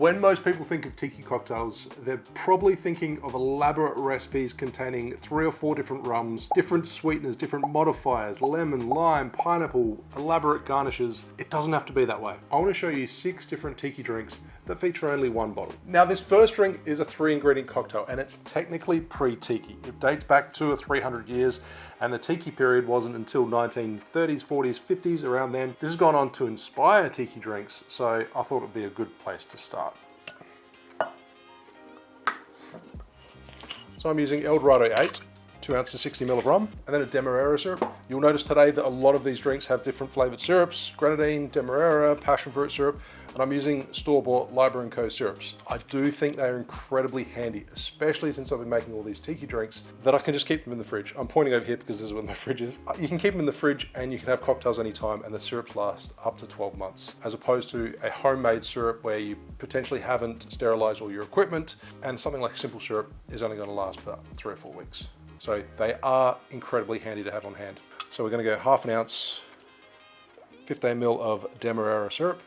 When most people think of tiki cocktails, they're probably thinking of elaborate recipes containing 3 or 4 different rums, different sweeteners, different modifiers, lemon, lime, pineapple, elaborate garnishes. It doesn't have to be that way. I want to show you 6 different tiki drinks that feature only 1 bottle. Now this first drink is a 3-ingredient cocktail and it's technically pre-tiki. It dates back 200 or 300 years and the tiki period wasn't until 1930s, 40s, 50s, around then. This has gone on to inspire tiki drinks, so I thought it would be a good place to start. So I'm using El Dorado 8, 2 ounces, 60 ml of rum, and then a Demerara syrup. You'll notice today that a lot of these drinks have different flavored syrups, grenadine, Demerara, passion fruit syrup, and I'm using store-bought Liber Co syrups. I do think they're incredibly handy, especially since I've been making all these tiki drinks, that I can just keep them in the fridge. I'm pointing over here because this is where my fridge is. You can keep them in the fridge and you can have cocktails anytime and the syrups last up to 12 months, as opposed to a homemade syrup where you potentially haven't sterilized all your equipment, and something like simple syrup is only gonna last for 3 or 4 weeks. So they are incredibly handy to have on hand. So we're gonna go 1/2 ounce, 15 ml of Demerara syrup.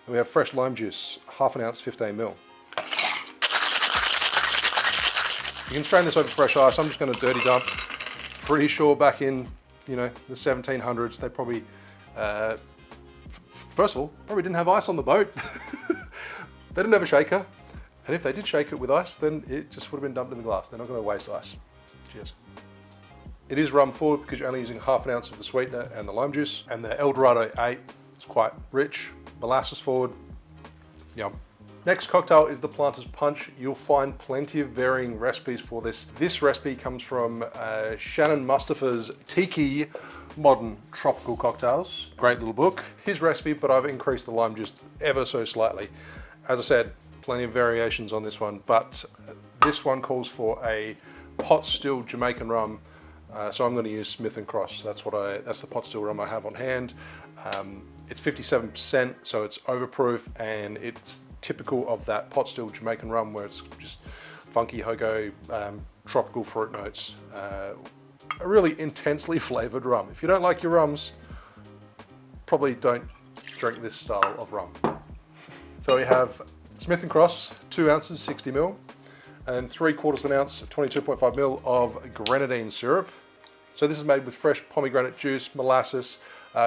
And we have fresh lime juice, 1/2 ounce, 15 ml. You can strain this over fresh ice. I'm just gonna dirty dump. Pretty sure back in, the 1700s, they probably, first of all, probably didn't have ice on the boat. They didn't have a shaker. And if they did shake it with ice, then it just would have been dumped in the glass. They're not gonna waste ice. Cheers. It is rum forward because you're only using 1/2 ounce of the sweetener and the lime juice. And the El Dorado 8 is quite rich. Molasses forward. Yum. Next cocktail is the Planter's Punch. You'll find plenty of varying recipes for this. This recipe comes from Shannon Mustafa's Tiki Modern Tropical Cocktails. Great little book. His recipe, but I've increased the lime juice ever so slightly. As I said, plenty of variations on this one, but this one calls for a pot still Jamaican rum. So I'm going to use Smith & Cross. That's the pot still rum I have on hand. It's 57%, so it's overproof, and it's typical of that pot still Jamaican rum where it's just funky hogo, tropical fruit notes. A really intensely flavored rum. If you don't like your rums, probably don't drink this style of rum. So we have Smith & Cross, 2 ounces, 60 ml, and 3/4 of an ounce, 22.5 ml of grenadine syrup. So this is made with fresh pomegranate juice, molasses,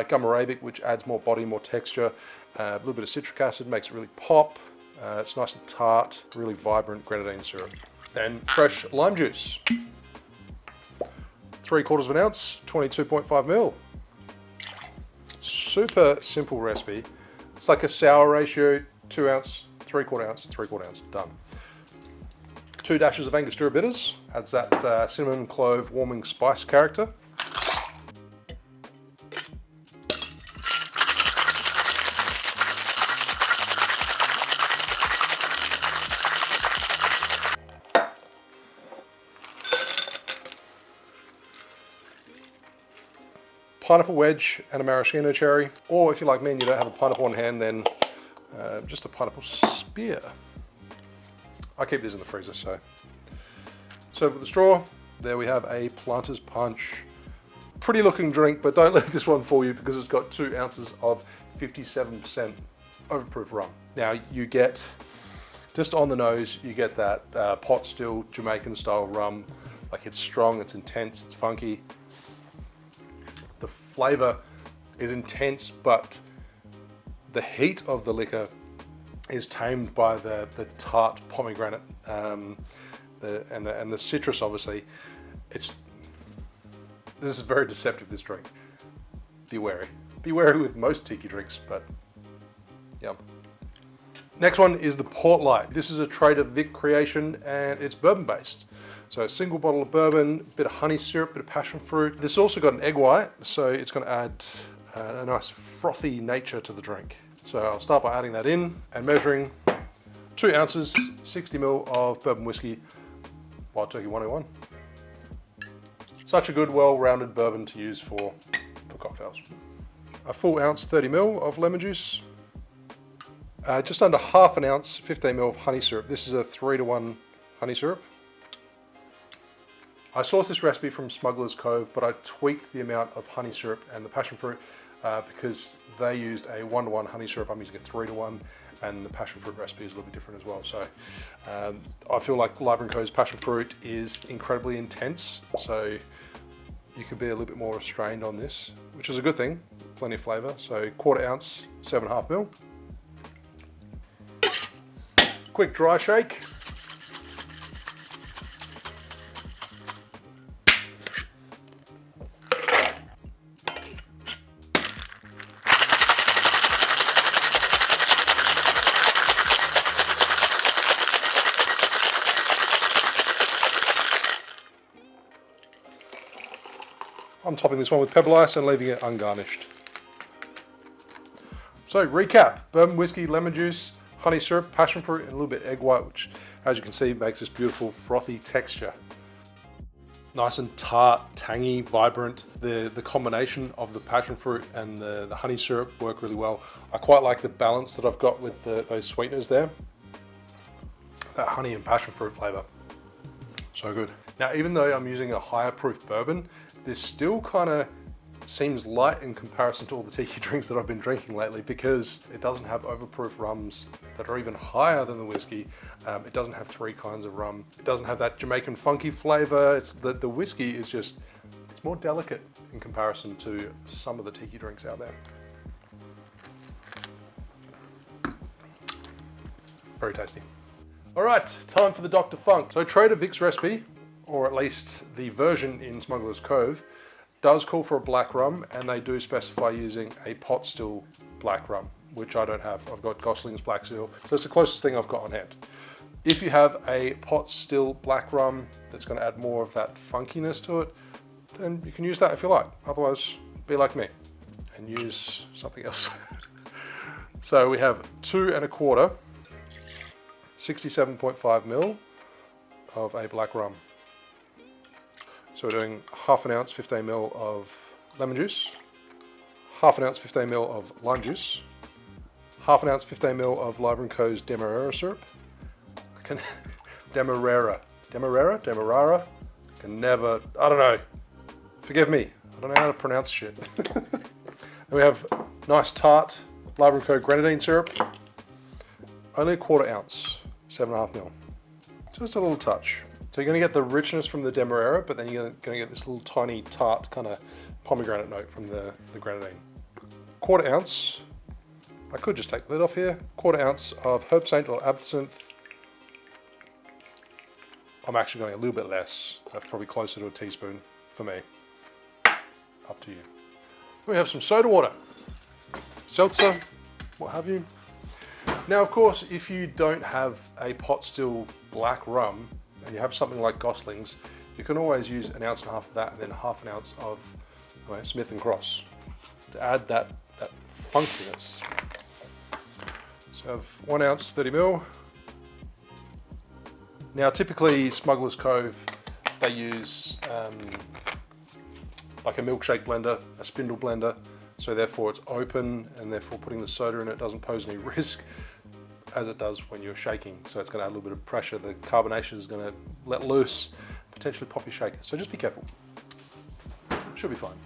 gum arabic, which adds more body, more texture, a little bit of citric acid, makes it really pop. It's nice and tart, really vibrant grenadine syrup. Then fresh lime juice, 3/4 of an ounce, 22.5 ml. Super simple recipe. It's like a sour ratio, 2 ounce, 3/4 ounce, 3/4 ounce, done. 2 dashes of Angostura bitters, adds that cinnamon clove warming spice character. Pineapple wedge and a maraschino cherry, or if you're like me and you don't have a pineapple on hand, then just a pineapple spear. I keep these in the freezer, so. Serve with the straw. There we have a Planter's Punch. Pretty looking drink, but don't let this one fool you because it's got 2 ounces of 57% overproof rum. Now you get, just on the nose, you get that pot still Jamaican style rum. Like it's strong, it's intense, it's funky. The flavor is intense, but the heat of the liquor is tamed by the tart pomegranate and the citrus. Obviously, this is very deceptive. This drink. Be wary. Be wary with most tiki drinks, but yum. Next one is the Port Light. This is a Trader Vic creation and it's bourbon based. So a single bottle of bourbon, a bit of honey syrup, a bit of passion fruit. This also got an egg white, so it's going to add a nice frothy nature to the drink. So I'll start by adding that in and measuring 2 ounces, 60 ml of bourbon whiskey, Wild Turkey 101. Such a good, well-rounded bourbon to use for cocktails. A full ounce, 30 ml of lemon juice. Just under 1/2 ounce, 15 ml of honey syrup. This is a 3-to-1 honey syrup. I sourced this recipe from Smuggler's Cove, but I tweaked the amount of honey syrup and the passion fruit because they used a 1-to-1 honey syrup. I'm using a 3-to-1, and the passion fruit recipe is a little bit different as well. So I feel like Liber Co's passion fruit is incredibly intense, so you could be a little bit more restrained on this, which is a good thing. Plenty of flavour. So 1/4 ounce, 7.5 ml. Quick dry shake. I'm topping this one with pebble ice and leaving it ungarnished. So recap: bourbon whiskey, lemon juice, honey syrup, passion fruit, and a little bit egg white, which, as you can see, makes this beautiful frothy texture. Nice and tart, tangy, vibrant. The combination of the passion fruit and the honey syrup work really well. I quite like the balance that I've got with those sweeteners there. That honey and passion fruit flavour, so good. Now, even though I'm using a higher proof bourbon, this still kind of seems light in comparison to all the tiki drinks that I've been drinking lately, because it doesn't have overproof rums that are even higher than the whiskey. It doesn't have 3 kinds of rum. It doesn't have that Jamaican funky flavor. It's the whiskey is just, it's more delicate in comparison to some of the tiki drinks out there. Very tasty. All right, time for the Dr. Funk. So Trader Vic's recipe, or at least the version in Smuggler's Cove, does call for a black rum, and they do specify using a pot still black rum, which I don't have. I've got Gosling's Black Seal, so it's the closest thing I've got on hand. If you have a pot still black rum that's going to add more of that funkiness to it, then you can use that if you like. Otherwise, be like me and use something else. So we have 2 1/4, 67.5 ml of a black rum. So we're doing 1/2 ounce, 15 ml of lemon juice, 1/2 ounce, 15 ml of lime juice, 1/2 ounce, 15 ml of Liber Co's Demerara syrup. Demerara. Can never, I don't know. Forgive me. I don't know how to pronounce shit. And we have nice tart Liber Co grenadine syrup. Only 1/4 ounce, 7.5 ml. Just a little touch. So you're going to get the richness from the Demerara, but then you're going to get this little tiny tart kind of pomegranate note from the grenadine. 1/4 ounce, I could just take the lid off here, 1/4 ounce of Herbsaint or absinthe. I'm actually going a little bit less, that's probably closer to a teaspoon for me. Up to you. We have some soda water, seltzer, what have you. Now, of course, if you don't have a pot still black rum, and you have something like Gosling's, you can always use 1.5 ounces of that and then 1/2 ounce of Smith & Cross to add that funkiness. So I have 1 ounce, 30 ml. Now, typically Smuggler's Cove, they use like a milkshake blender, a spindle blender, so therefore it's open, and therefore putting the soda in it doesn't pose any risk, as it does when you're shaking. So it's going to add a little bit of pressure. The carbonation is going to let loose, potentially pop your shaker. So just be careful. Should be fine.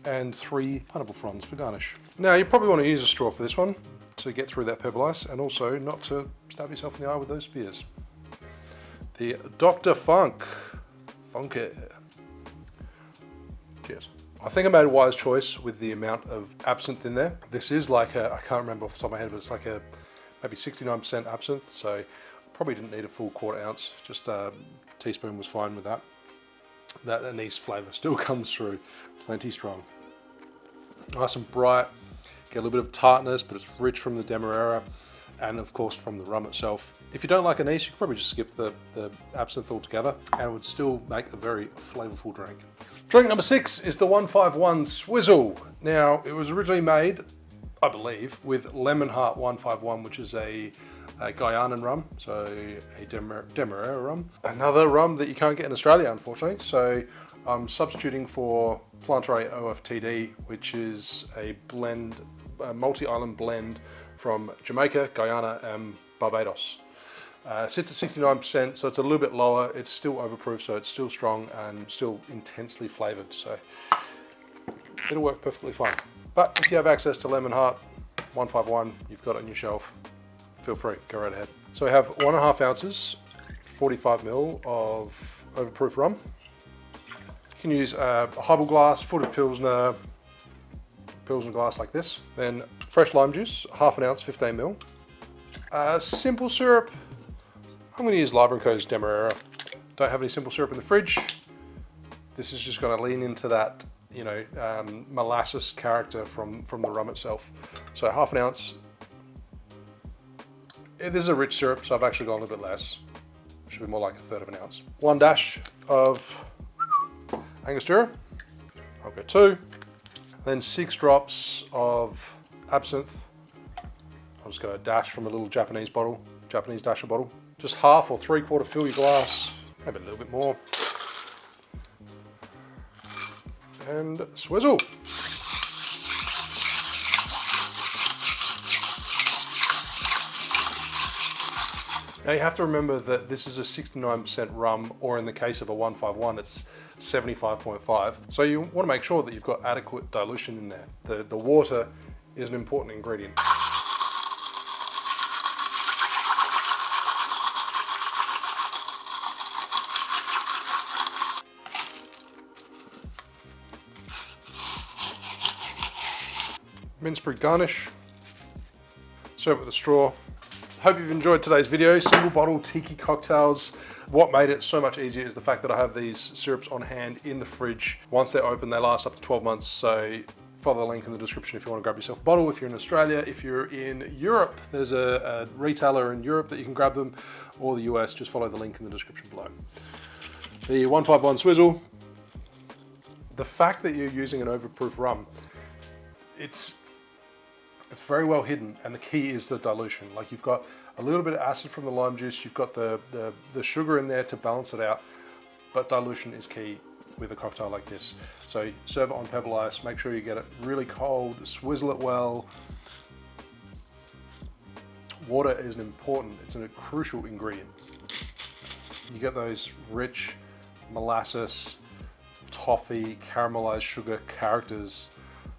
And 3 pineapple fronds for garnish. Now, you probably want to use a straw for this one to get through that pebble ice, and also not to stab yourself in the eye with those spears. The Dr. Funk. Funky. Cheers. I think I made a wise choice with the amount of absinthe in there. This is like a, I can't remember off the top of my head, but it's like a maybe 69% absinthe, so probably didn't need a full 1/4 ounce. Just a teaspoon was fine with that. That anise flavour still comes through plenty strong. Nice and bright, get a little bit of tartness, but it's rich from the Demerara and of course from the rum itself. If you don't like anise, you could probably just skip the absinthe altogether, and it would still make a very flavourful drink. Drink number 6 is the 151 SWIZZLE. Now, it was originally made, I believe, with Lemon Heart 151, which is a Guyanan rum, so a Demerara rum. Another rum that you can't get in Australia, unfortunately. So I'm substituting for PLANTE'R'S OFTD, which is a blend, a multi-island blend from Jamaica, Guyana, and Barbados. Sits at 69%, so it's a little bit lower. It's still overproof, so it's still strong and still intensely flavored. So it'll work perfectly fine. But if you have access to Lemon Hart 151, you've got it on your shelf. Feel free, go right ahead. So we have 1.5 ounces, 45 ml of overproof rum. You can use a highball glass, footed Pilsner glass like this. Then fresh lime juice, half an ounce, 15 ml. Simple syrup, I'm going to use Liber Co's Demerara. Don't have any simple syrup in the fridge. This is just going to lean into that, you know, molasses character from the rum itself. So half an ounce. This is a rich syrup, so I've actually gone a little bit less. Should be more like 1/3 of an ounce. 1 dash of Angostura. I'll go 2. Then 6 drops of absinthe. I'll just go a dash from a little Japanese dasher bottle. Just half or 3/4 fill your glass, maybe a little bit more. And swizzle. Now you have to remember that this is a 69% rum, or in the case of a 151, it's 75.5. So you want to make sure that you've got adequate dilution in there. The water is an important ingredient. Mince fruit garnish. Serve it with a straw. Hope you've enjoyed today's video. Single bottle Tiki Cocktails. What made it so much easier is the fact that I have these syrups on hand in the fridge. Once they're open, they last up to 12 months. So follow the link in the description if you want to grab yourself a bottle. If you're in Australia, if you're in Europe, there's a retailer in Europe that you can grab them, or the US, just follow the link in the description below. The 151 Swizzle. The fact that you're using an overproof rum, it's very well hidden, and the key is the dilution. Like, you've got a little bit of acid from the lime juice, you've got the sugar in there to balance it out, but dilution is key with a cocktail like this. So serve it on pebble ice, make sure you get it really cold, swizzle it well. Water is it's a crucial ingredient. You get those rich molasses, toffee, caramelized sugar characters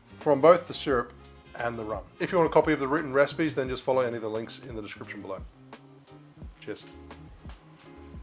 from both the syrup and the rum. If you want a copy of the written recipes, then just follow any of the links in the description below. Cheers.